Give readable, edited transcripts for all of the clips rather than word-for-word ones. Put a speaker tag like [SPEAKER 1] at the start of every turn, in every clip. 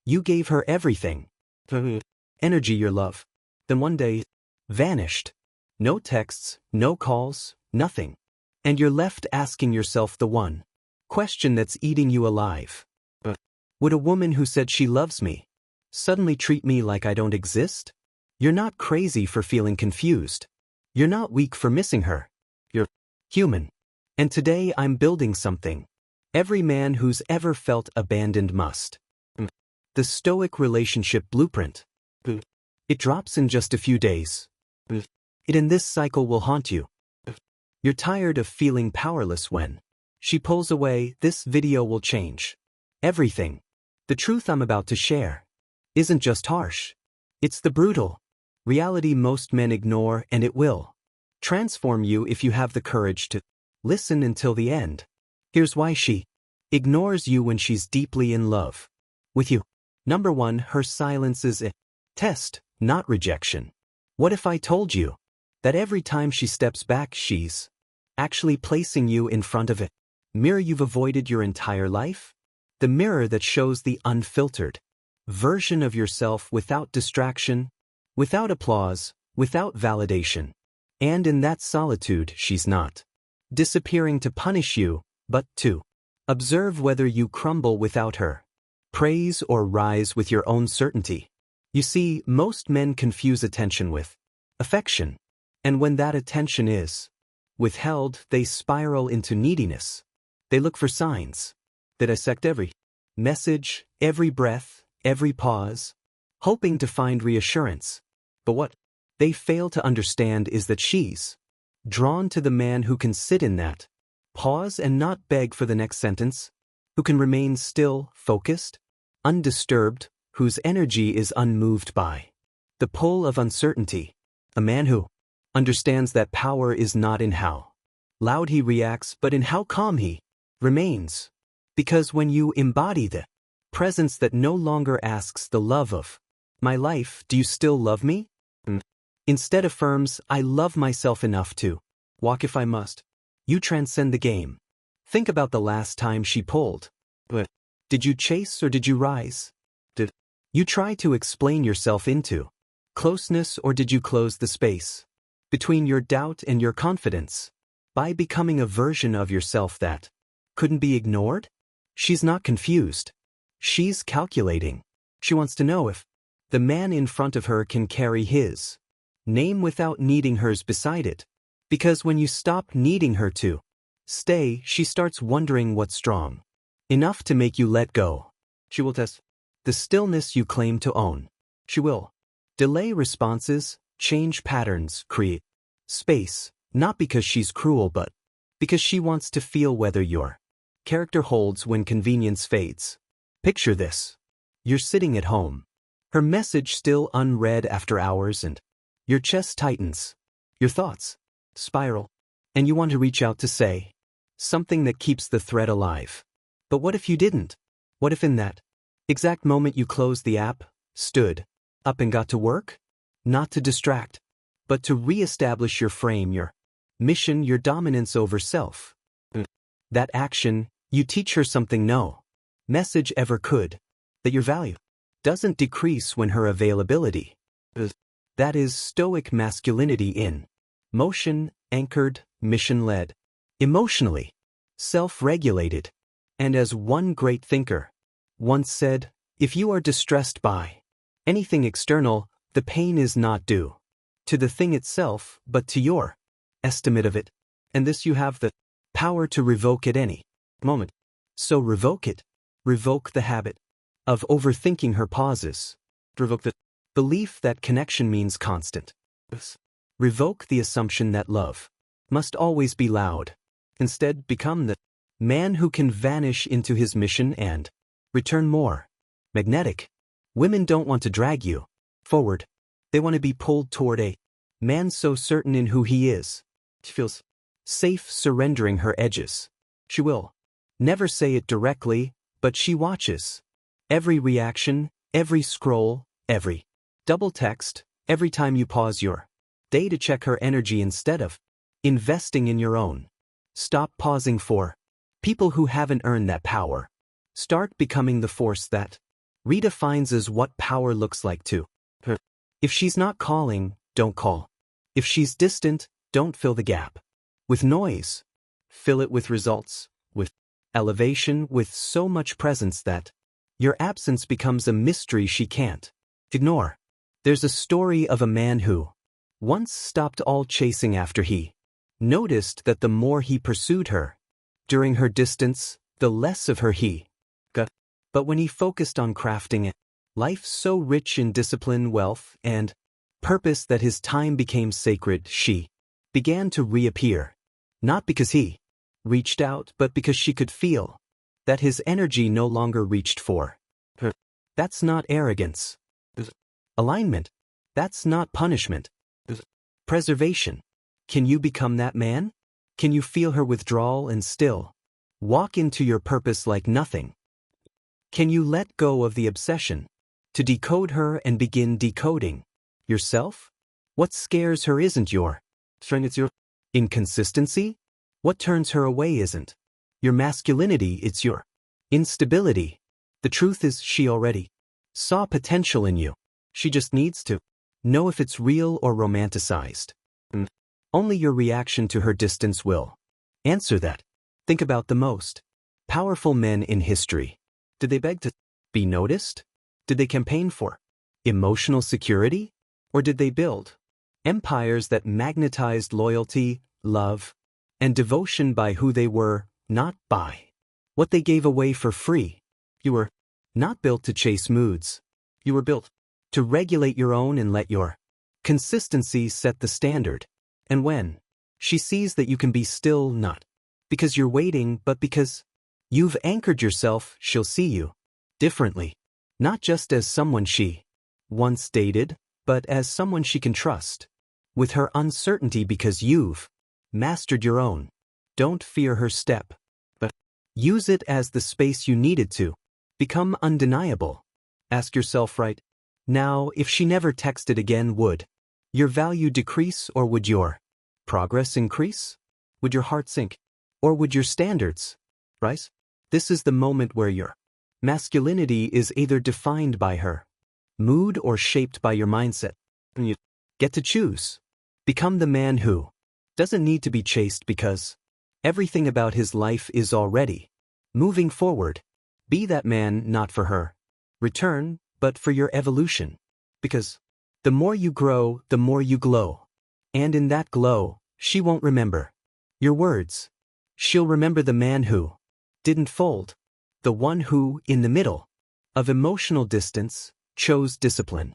[SPEAKER 1] You gave her everything. Energy, your love. Then one day, vanished. No texts, no calls, nothing. And you're left asking yourself the one question that's eating you alive. Would a woman who said she loves me suddenly treat me like I don't exist? You're not crazy for feeling confused. You're not weak for missing her. You're human. And today I'm building something every man who's ever felt abandoned must. The Stoic relationship blueprint. It drops in just a few days. It in this cycle will haunt you. You're tired of feeling powerless when she pulls away. This video will change everything. The truth I'm about to share isn't just harsh. It's the brutal reality most men ignore, and it will transform you if you have the courage to listen until the end. Here's why she ignores you when she's deeply in love with you. Number 1, her silence is a test, not rejection. What if I told you that every time she steps back, she's actually placing you in front of a mirror you've avoided your entire life? The mirror that shows the unfiltered version of yourself without distraction, without applause, without validation. And in that solitude, she's not disappearing to punish you, but to observe whether you crumble without her praise or rise with your own certainty. You see, most men confuse attention with affection. And when that attention is withheld, they spiral into neediness. They look for signs. They dissect every message, every breath, every pause, hoping to find reassurance. But what they fail to understand is that she's drawn to the man who can sit in that pause and not beg for the next sentence, who can remain still, focused, undisturbed, whose energy is unmoved by the pull of uncertainty. A man who understands that power is not in how loud he reacts, but in how calm he remains. Because when you embody the presence that no longer asks the love of my life, do you still love me? Instead affirms, I love myself enough to walk if I must. You transcend the game. Think about the last time she pulled. Did you chase or did you rise? Did you try to explain yourself into closeness, or did you close the space between your doubt and your confidence by becoming a version of yourself that couldn't be ignored? She's not confused. She's calculating. She wants to know if the man in front of her can carry his name without needing hers beside it. Because when you stop needing her to stay, she starts wondering what's strong enough to make you let go. She will test the stillness you claim to own. She will delay responses, change patterns, create space, not because she's cruel, but because she wants to feel whether your character holds when convenience fades. Picture this. You're sitting at home. Her message still unread after hours, and your chest tightens. Your thoughts spiral. And you want to reach out to say something that keeps the thread alive. But what if you didn't? What if in that exact moment you closed the app, stood up and got to work? Not to distract, but to re-establish your frame, your mission, your dominance over self. That action, you teach her something no message ever could, that your value doesn't decrease when her availability. That is Stoic masculinity in motion, anchored, mission-led, emotionally self-regulated. And as one great thinker once said, if you are distressed by anything external, the pain is not due to the thing itself, but to your estimate of it. And this you have the power to revoke at any moment. So revoke it. Revoke the habit of overthinking her pauses. Revoke the belief that connection means constant. Revoke the assumption that love must always be loud. Instead, become the man who can vanish into his mission and return more magnetic. Women don't want to drag you forward. They want to be pulled toward a man so certain in who he is. She feels safe surrendering her edges. She will never say it directly, but she watches every reaction, every scroll, every double text, every time you pause your day to check her energy instead of investing in your own. Stop pausing for people who haven't earned that power. Start becoming the force that redefines as what power looks like to her. If she's not calling, don't call. If she's distant, don't fill the gap with noise. Fill it with results, with elevation, with so much presence that your absence becomes a mystery she can't ignore. There's a story of a man who once stopped all chasing after he noticed that the more he pursued her during her distance, the less of her he got. But when he focused on crafting a life so rich in discipline, wealth, and purpose that his time became sacred, she began to reappear. Not because he reached out, but because she could feel that his energy no longer reached for her. That's not arrogance. Alignment. That's not punishment. Preservation. Can you become that man? Can you feel her withdrawal and still walk into your purpose like nothing? Can you let go of the obsession to decode her and begin decoding yourself? What scares her isn't your strength, it's your inconsistency. What turns her away isn't your masculinity, it's your instability. The truth is she already saw potential in you. She just needs to know if it's real or romanticized. And only your reaction to her distance will answer that. Think about the most powerful men in history. Did they beg to be noticed? Did they campaign for emotional security? Or did they build empires that magnetized loyalty, love, and devotion by who they were, not by what they gave away for free? You were not built to chase moods. You were built to regulate your own and let your consistency set the standard. And when she sees that you can be still, not because you're waiting, but because you've anchored yourself, she'll see you differently. Not just as someone she once dated, but as someone she can trust with her uncertainty because you've mastered your own. Don't fear her step, but use it as the space you needed to become undeniable. Ask yourself right now, if she never texted again, would your value decrease or would your progress increase? Would your heart sink or would your standards rise? This is the moment where your masculinity is either defined by her mood or shaped by your mindset. And you get to choose. Become the man who doesn't need to be chased because everything about his life is already moving forward. Be that man, not for her return, but for your evolution. Because the more you grow, the more you glow. And in that glow, she won't remember your words. She'll remember the man who didn't fold. The one who, in the middle of emotional distance, chose discipline.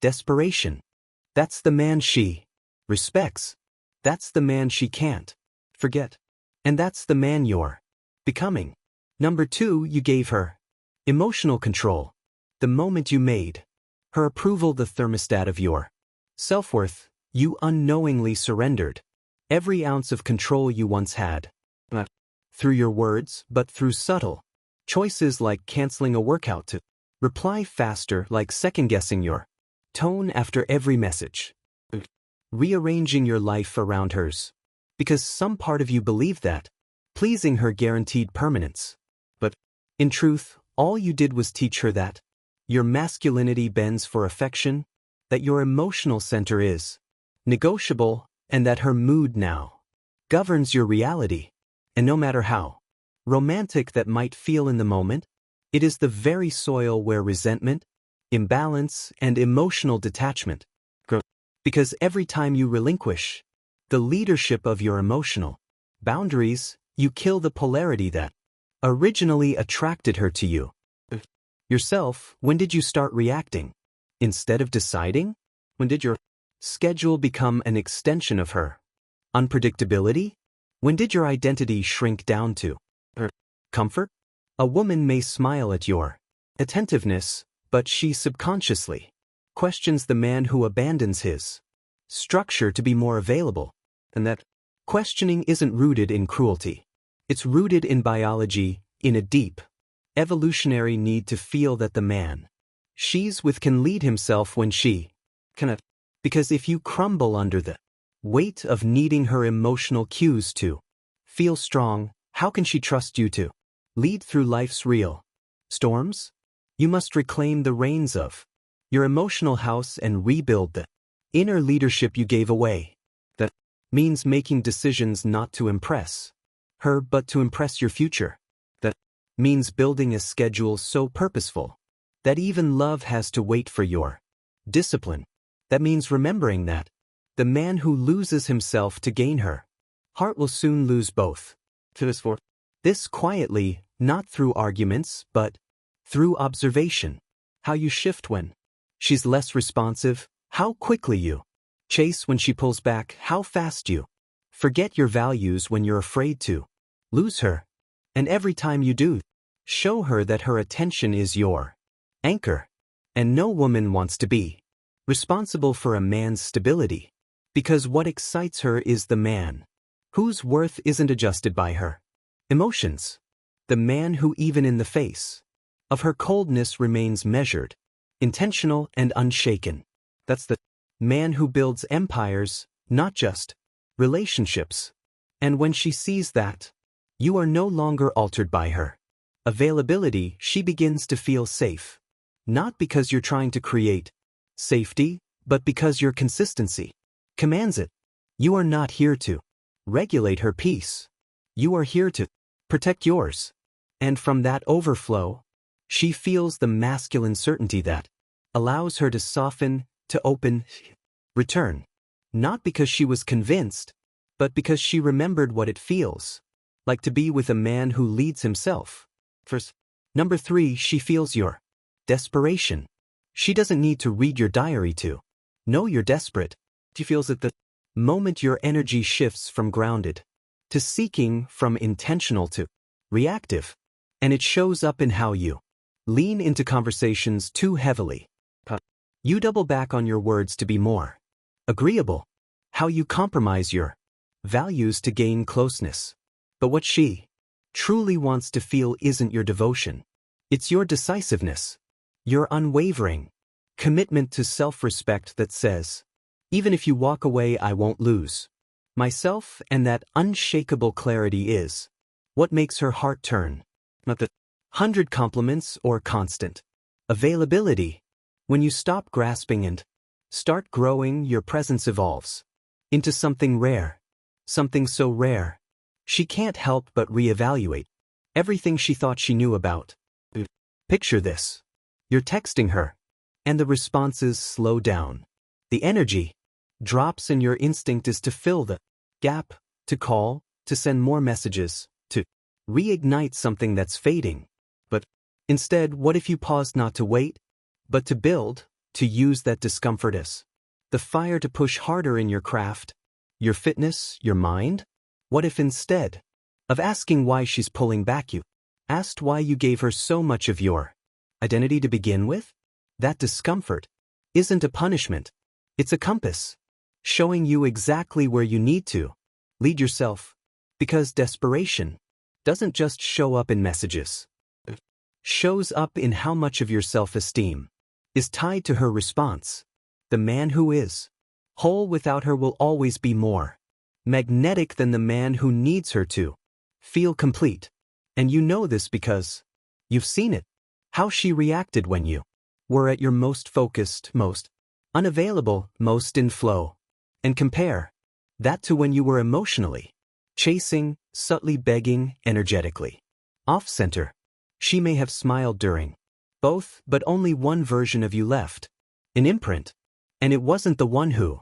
[SPEAKER 1] Desperation. That's the man she respects. That's the man she can't forget. And that's the man you're becoming. Number 2, you gave her emotional control. The moment you made her approval the thermostat of your self-worth, you unknowingly surrendered every ounce of control you once had. Not through your words, but through subtle choices like canceling a workout to reply faster, like second-guessing your tone after every message. Rearranging your life around hers. Because some part of you believed that pleasing her guaranteed permanence. But in truth, all you did was teach her that your masculinity bends for affection, that your emotional center is negotiable, and that her mood now governs your reality. And no matter how romantic that might feel in the moment, it is the very soil where resentment, imbalance, and emotional detachment grow. Because every time you relinquish the leadership of your emotional boundaries, you kill the polarity that originally attracted her to you. Yourself, when did you start reacting instead of deciding? When did your schedule become an extension of her unpredictability? When did your identity shrink down to her comfort? A woman may smile at your attentiveness, but she subconsciously questions the man who abandons his structure to be more available. And that questioning isn't rooted in cruelty. It's rooted in biology, in a deep evolutionary need to feel that the man she's with can lead himself when she cannot. Because if you crumble under the weight of needing her emotional cues to feel strong, how can she trust you to lead through life's real storms? You must reclaim the reins of your emotional house and rebuild the inner leadership you gave away. That means making decisions not to impress her but to impress your future. That means building a schedule so purposeful that even love has to wait for your discipline. That means remembering that the man who loses himself to gain her heart will soon lose both. For this quietly, not through arguments, but through observation. How you shift when she's less responsive, how quickly you chase when she pulls back, how fast you forget your values when you're afraid to lose her. And every time you do, show her that her attention is your anchor. And no woman wants to be responsible for a man's stability, because what excites her is the man whose worth isn't adjusted by her emotions. The man who even in the face of her coldness remains measured, intentional and unshaken. That's the man who builds empires, not just relationships. And when she sees that you are no longer altered by her availability, she begins to feel safe. Not because you're trying to create safety, but because your consistency commands it. You are not here to regulate her peace. You are here to protect yours. And from that overflow, she feels the masculine certainty that allows her to soften, to open, return. Not because she was convinced, but because she remembered what it feels like to be with a man who leads himself. First, number 3, she feels your desperation. She doesn't need to read your diary to know you're desperate. She feels it the moment your energy shifts from grounded to seeking, from intentional to reactive. And it shows up in how you lean into conversations too heavily. You double back on your words to be more agreeable. How you compromise your values to gain closeness. But what she truly wants to feel isn't your devotion. It's your decisiveness. Your unwavering commitment to self-respect that says, even if you walk away, I won't lose myself. And that unshakable clarity is what makes her heart turn. Not the 100 compliments or constant availability. When you stop grasping and start growing, your presence evolves into something rare. Something so rare, she can't help but reevaluate everything she thought she knew about. Picture this. You're texting her, and the responses slow down. The energy drops and your instinct is to fill the gap, to call, to send more messages, to reignite something that's fading. But instead, what if you paused not to wait, but to build, to use that discomfort as the fire to push harder in your craft, your fitness, your mind? What if instead of asking why she's pulling back, you asked why you gave her so much of your identity to begin with? That discomfort isn't a punishment. It's a compass, showing you exactly where you need to lead yourself. Because desperation doesn't just show up in messages. It shows up in how much of your self-esteem is tied to her response. The man who is whole without her will always be more magnetic than the man who needs her to feel complete. And you know this because you've seen it. How she reacted when you were at your most focused, most unavailable, most in flow. And compare that to when you were emotionally chasing, subtly begging, energetically off-center. She may have smiled during both, but only one version of you left, an imprint. And it wasn't the one who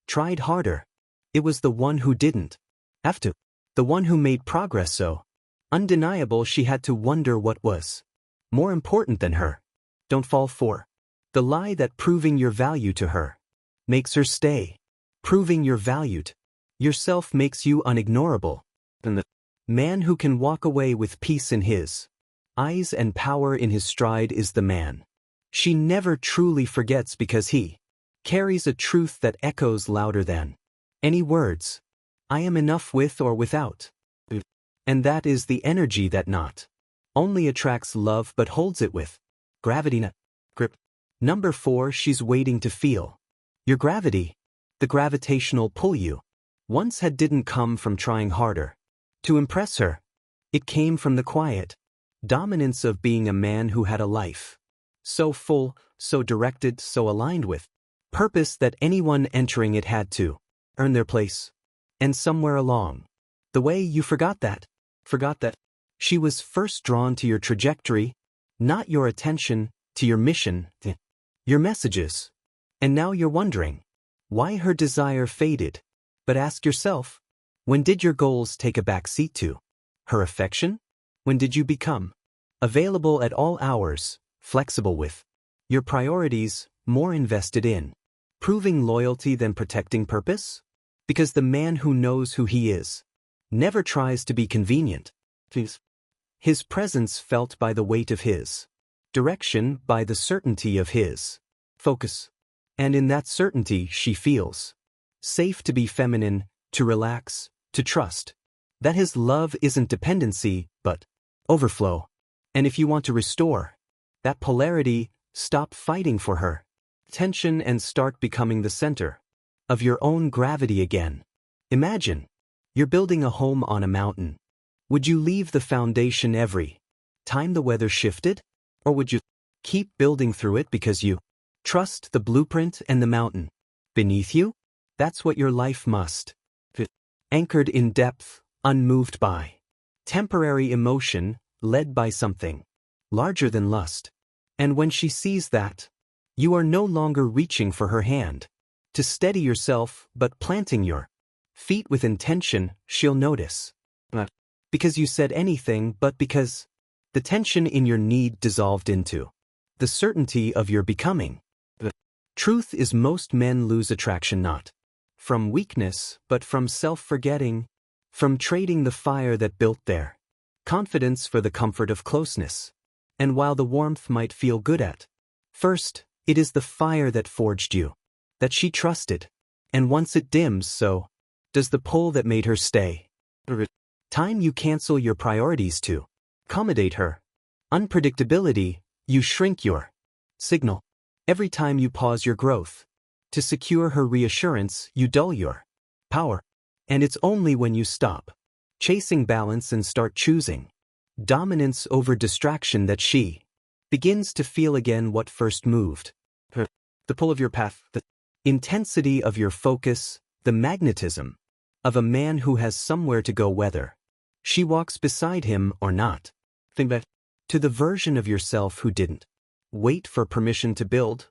[SPEAKER 1] tried harder. It was the one who didn't have to. The one who made progress so undeniable she had to wonder what was more important than her. Don't fall for the lie that proving your value to her makes her stay. Proving your value to yourself makes you unignorable. And the man who can walk away with peace in his eyes and power in his stride is the man she never truly forgets, because he carries a truth that echoes louder than any words. I am enough with or without. And that is the energy that not only attracts love but holds it with gravity. Grip. Number 4, she's waiting to feel your gravity. The gravitational pull you once had didn't come from trying harder to impress her. It came from the quiet dominance of being a man who had a life So full, so directed, so aligned with purpose that anyone entering it had to earn their place. And somewhere along the way you forgot that she was first drawn to your trajectory, not your attention, to your mission, your messages. And now you're wondering why her desire faded. But ask yourself, when did your goals take a back seat to her affection? When did you become available at all hours, flexible with your priorities, more invested in proving loyalty than protecting purpose? Because the man who knows who he is never tries to be convenient. His presence felt by the weight of his direction, by the certainty of his focus. And in that certainty she feels safe to be feminine, to relax, to trust that his love isn't dependency, but overflow. And if you want to restore that polarity, stop fighting for her tension and start becoming the center of your own gravity again. Imagine you're building a home on a mountain. Would you leave the foundation every time the weather shifted? Or would you keep building through it because you trust the blueprint and the mountain beneath you? That's what your life must be. Anchored in depth, unmoved by temporary emotion, led by something larger than lust. And when she sees that, you are no longer reaching for her hand to steady yourself, but planting your feet with intention, she'll notice. Not because you said anything, but because the tension in your need dissolved into the certainty of your becoming. The truth is, most men lose attraction not from weakness, but from self-forgetting, from trading the fire that built their confidence for the comfort of closeness. And while the warmth might feel good at first, it is the fire that forged you, that she trusted. And once it dims, so does the pull that made her stay. Time you cancel your priorities to accommodate her unpredictability, you shrink your signal. Every time you pause your growth to secure her reassurance, you dull your power. And it's only when you stop chasing balance and start choosing dominance over distraction that she begins to feel again what first moved her. The pull of your path, the intensity of your focus, the magnetism of a man who has somewhere to go, whether she walks beside him or not. Think back to the version of yourself who didn't wait for permission to build,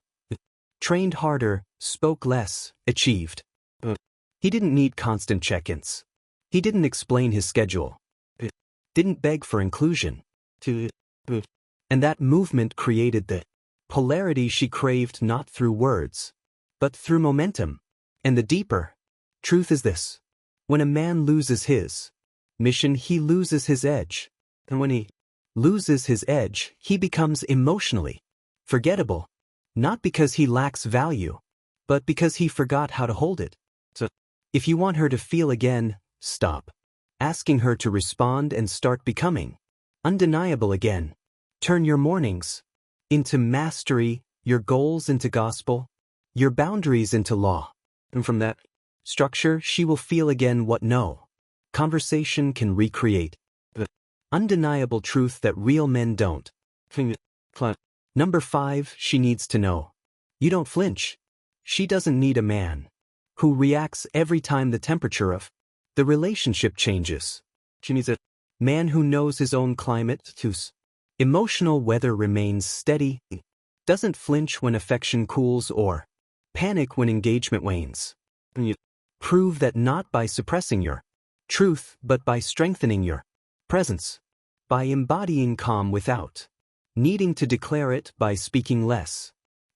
[SPEAKER 1] trained harder, spoke less, achieved. He didn't need constant check-ins. He didn't explain his schedule. Didn't beg for inclusion. And that movement created the polarity she craved, not through words, but through momentum. And the deeper truth is this: when a man loses his mission, he loses his edge. And when he loses his edge, he becomes emotionally forgettable. Not because he lacks value, but because he forgot how to hold it. So, if you want her to feel again, stop asking her to respond and start becoming undeniable again. Turn your mornings into mastery, your goals into gospel, your boundaries into law. And from that structure, she will feel again what no conversation can recreate. The undeniable truth that real men don't. Number 5, she needs to know you don't flinch. She doesn't need a man who reacts every time the temperature of the relationship changes. She needs a man who knows his own climate, whose emotional weather remains steady, doesn't flinch when affection cools or panic when engagement wanes. And you prove that not by suppressing your truth, but by strengthening your presence, by embodying calm without needing to declare it, by speaking less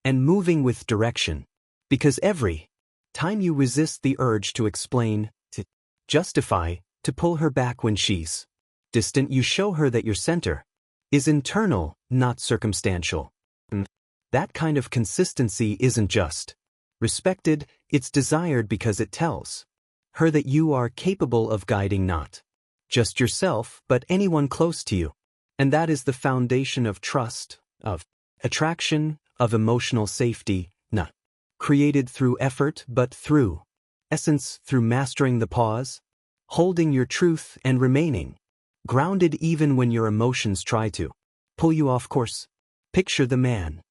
[SPEAKER 1] and moving with direction. Because every time you resist the urge to explain, to justify, to pull her back when she's distant, you show her that your center is internal, not circumstantial. And that kind of consistency isn't just respected, it's desired because it tells her that you are capable of guiding not just yourself, but anyone close to you. And that is the foundation of trust, of attraction, of emotional safety, not created through effort, but through essence, through mastering the pause, holding your truth and remaining grounded even when your emotions try to pull you off course. Picture the man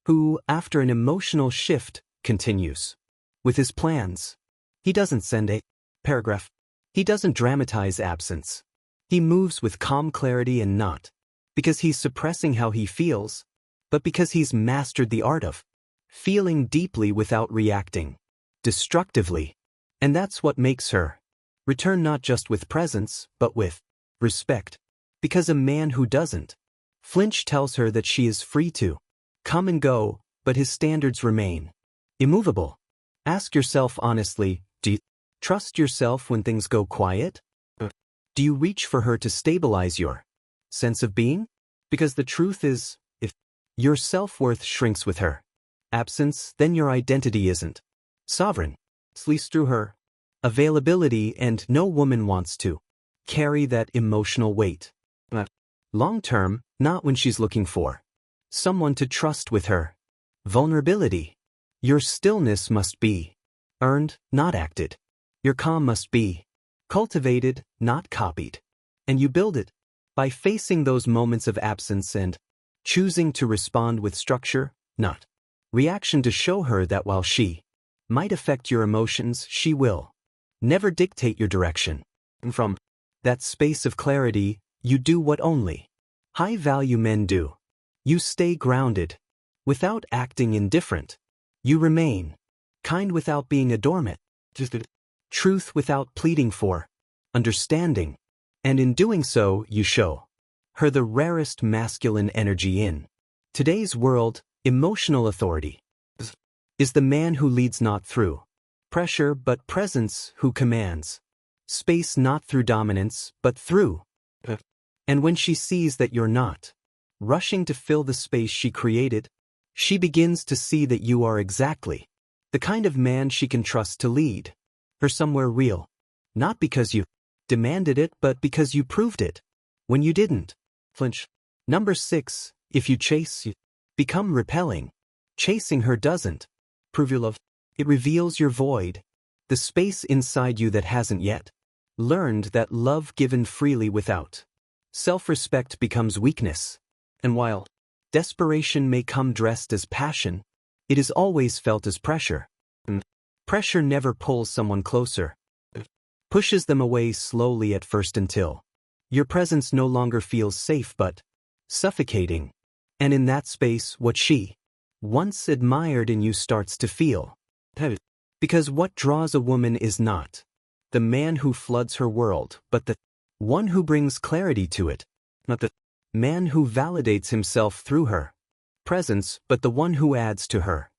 [SPEAKER 1] who, after an emotional shift, continues with his plans. He doesn't send a paragraph. He doesn't dramatize absence. He moves with calm clarity, and not because he's suppressing how he feels, but because he's mastered the art of feeling deeply without reacting destructively. And that's what makes her return, not just with presence, but with respect. Because a man who doesn't flinch tells her that she is free to come and go, but his standards remain immovable. Ask yourself honestly, do you trust yourself when things go quiet? Do you reach for her to stabilize your sense of being? Because the truth is, if your self-worth shrinks with her absence, then your identity isn't sovereign. Sleeps through her availability, and no woman wants to carry that emotional weight. Long-term, not when she's looking for someone to trust with her vulnerability. Your stillness must be earned, not acted. Your calm must be cultivated, not copied. And you build it by facing those moments of absence and choosing to respond with structure, not reaction, to show her that while she might affect your emotions, she will never dictate your direction. And from that space of clarity, you do what only high-value men do. You stay grounded without acting indifferent. You remain kind without being a doormat. Truth without pleading for understanding. And in doing so, you show her the rarest masculine energy in today's world. Emotional authority is the man who leads not through pressure but presence, who commands space not through dominance but through. And when she sees that you're not rushing to fill the space she created, she begins to see that you are exactly the kind of man she can trust to lead her somewhere real. Not because you demanded it, but because you proved it when you didn't flinch. Number 6, if you chase, you become repelling. Chasing her doesn't prove your love. It reveals your void, the space inside you that hasn't yet learned that love given freely without self-respect becomes weakness. And while desperation may come dressed as passion, it is always felt as pressure. And pressure never pulls someone closer. It pushes them away slowly at first until your presence no longer feels safe but suffocating. And in that space, what she once admired in you starts to feel heavy. Because what draws a woman is not the man who floods her world, but the one who brings clarity to it. Not the man who validates himself through her presence, but the one who adds to her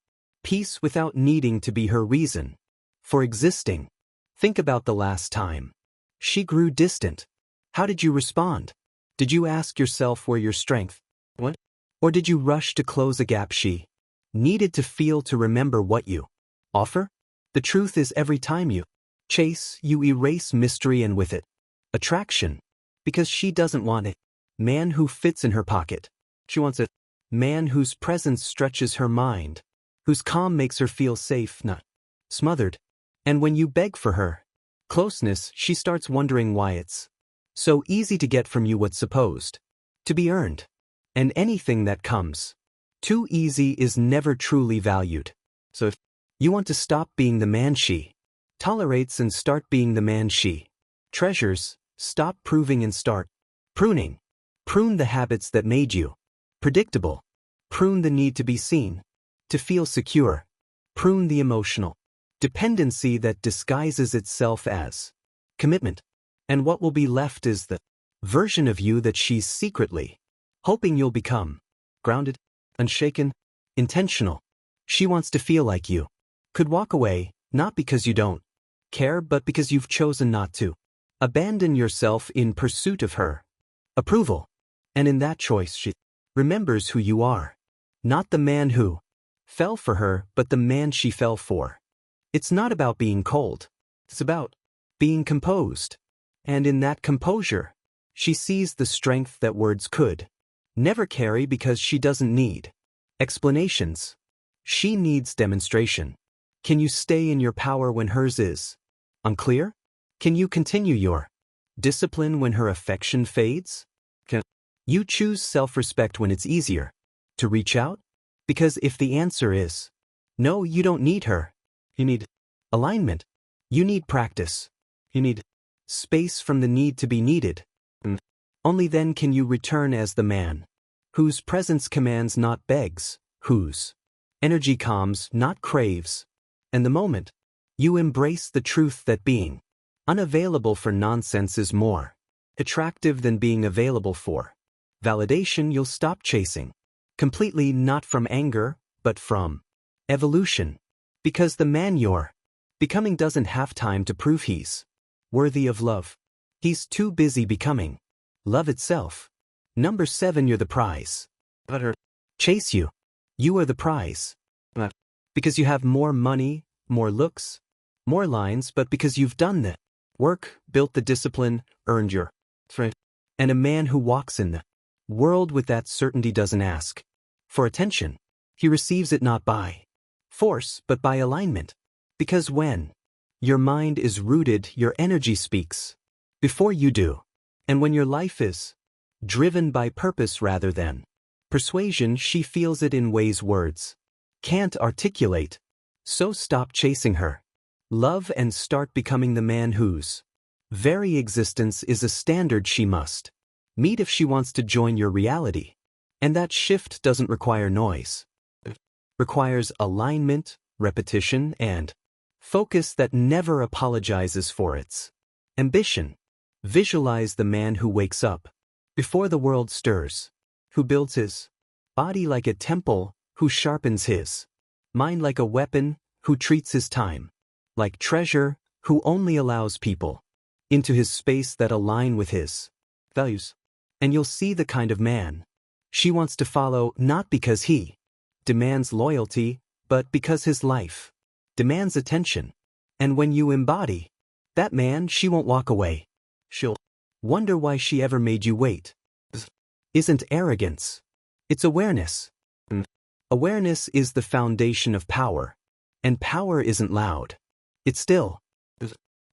[SPEAKER 1] peace without needing to be her reason for existing. Think about the last time she grew distant. How did you respond? Did you ask yourself where your strength went? Or did you rush to close a gap she needed to feel to remember what you offer? The truth is, every time you chase, you erase mystery and with it attraction. Because she doesn't want a man who fits in her pocket. She wants a man whose presence stretches her mind, whose calm makes her feel safe, not smothered. And when you beg for her closeness, she starts wondering why it's so easy to get from you what's supposed to be earned. And anything that comes too easy is never truly valued. So if you want to stop being the man she tolerates and start being the man she treasures, stop proving and start pruning. Prune the habits that made you predictable. Prune the need to be seen, to feel secure. Prune the emotional dependency that disguises itself as commitment. And what will be left is the version of you that she's secretly hoping you'll become. Grounded, unshaken, intentional. She wants to feel like you could walk away, not because you don't care, but because you've chosen not to abandon yourself in pursuit of her approval. And in that choice, she remembers who you are. Not the man who fell for her, but the man she fell for. It's not about being cold. It's about being composed. And in that composure, she sees the strength that words could never carry, because she doesn't need explanations. She needs demonstration. Can you stay in your power when hers is unclear? Can you continue your discipline when her affection fades? Can you choose self-respect when it's easier to reach out? Because if the answer is no, you don't need her. You need alignment. You need practice. You need space from the need to be needed. And only then can you return as the man whose presence commands, not begs, whose energy calms, not craves. And the moment you embrace the truth that being unavailable for nonsense is more attractive than being available for validation, you'll stop chasing completely, not from anger, but from evolution. Because the man you're becoming doesn't have time to prove he's worthy of love. He's too busy becoming love itself. Number 7, you're the prize. Let her chase you. You are the prize. Not because you have more money, more looks, more lines, but because you've done the work, built the discipline, earned your threat. And a man who walks in the world with that certainty doesn't ask for attention. He receives it not by force, but by alignment. Because when your mind is rooted, your energy speaks before you do. And when your life is driven by purpose rather than persuasion, she feels it in ways words can't articulate. So stop chasing her love and start becoming the man whose very existence is a standard she must meet if she wants to join your reality. And that shift doesn't require noise. It requires alignment, repetition, and focus that never apologizes for its ambition. Visualize the man who wakes up before the world stirs, who builds his body like a temple, who sharpens his mind like a weapon, who treats his time like treasure, who only allows people into his space that align with his values. And you'll see the kind of man she wants to follow, not because he demands loyalty, but because his life demands attention. And when you embody that man, she won't walk away. She'll wonder why she ever made you wait. Isn't arrogance. It's awareness. And awareness is the foundation of power. And power isn't loud. It's still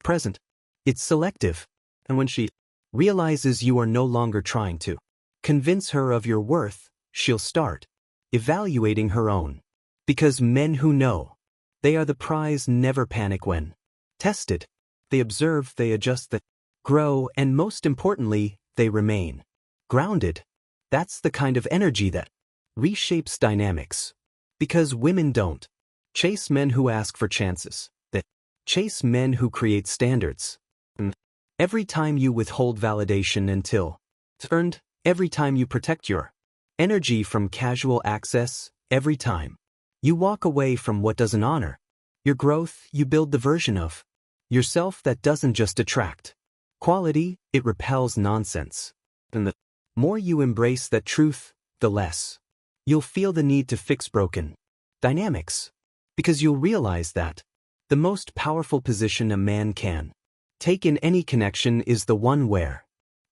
[SPEAKER 1] present. It's selective. And when she realizes you are no longer trying to convince her of your worth, she'll start evaluating her own. Because men who know they are the prize never panic when tested. They observe, they adjust, they grow, and most importantly, they remain grounded. That's the kind of energy that reshapes dynamics. Because women don't chase men who ask for chances. They chase men who create standards. And every time you withhold validation until it's earned, every time you protect your energy from casual access, every time you walk away from what doesn't honor your growth, you build the version of yourself that doesn't just attract quality, it repels nonsense. And the more you embrace that truth, the less you'll feel the need to fix broken dynamics. Because you'll realize that the most powerful position a man can take in any connection is the one where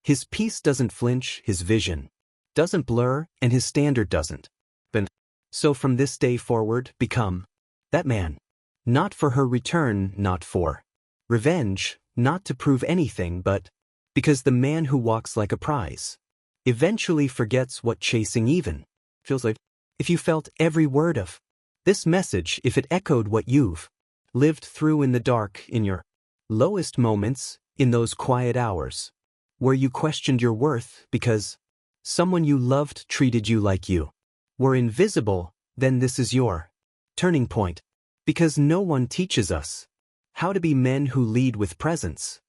[SPEAKER 1] his peace doesn't flinch, his vision doesn't blur, and his standard doesn't bend. So from this day forward, become that man. Not for her return, not for revenge, not to prove anything, but because the man who walks like a prize eventually forgets what chasing even feels like. If you felt every word of this message, if it echoed what you've lived through in the dark, in your lowest moments, in those quiet hours where you questioned your worth because someone you loved treated you like you were invisible, then this is your turning point. Because no one teaches us how to be men who lead with presence.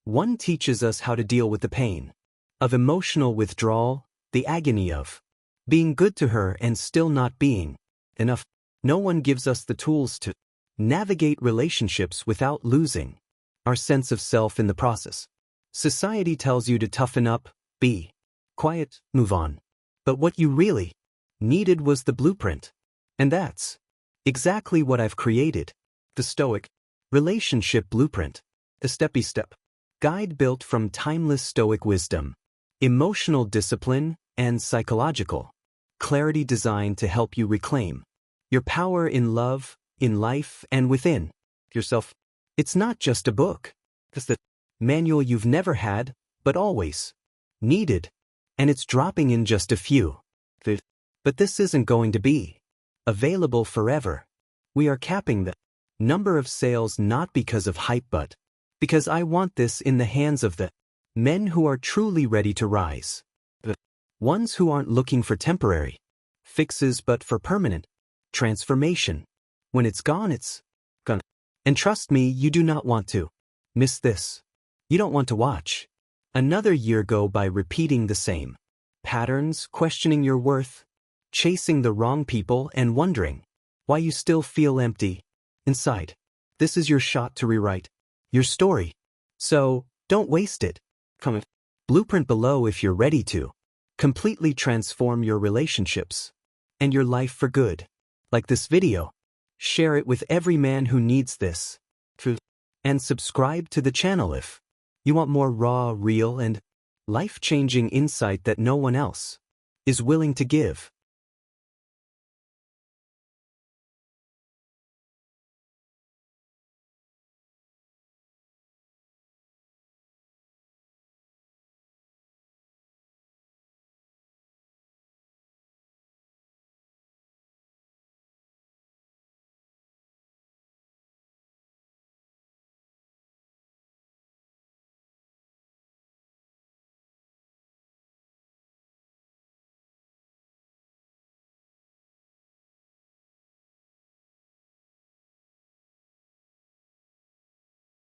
[SPEAKER 1] One teaches us how to deal with the pain of emotional withdrawal, the agony of being good to her and still not being enough. No one gives us the tools to navigate relationships without losing our sense of self in the process. Society tells you to toughen up, be quiet, move on. But what you really needed was the blueprint. And that's exactly what I've created. The Stoic Relationship Blueprint. A step-by-step guide built from timeless Stoic wisdom, emotional discipline, and psychological clarity designed to help you reclaim your power in love, in life, and within yourself. It's not just a book. It's the manual you've never had, but always needed. And it's dropping in just a few But this isn't going to be available forever. We are capping the number of sales not because of hype but because I want this in the hands of the men who are truly ready to rise. The ones who aren't looking for temporary fixes but for permanent transformation. When it's gone, it's gone. And trust me, you do not want to miss this. You don't want to watch another year go by repeating the same patterns, questioning your worth, chasing the wrong people, and wondering why you still feel empty inside. This is your shot to rewrite your story. So, don't waste it. Comment blueprint below if you're ready to completely transform your relationships and your life for good. Like this video, share it with every man who needs this, and subscribe to the channel if you want more raw, real, and life-changing insight that no one else is willing to give.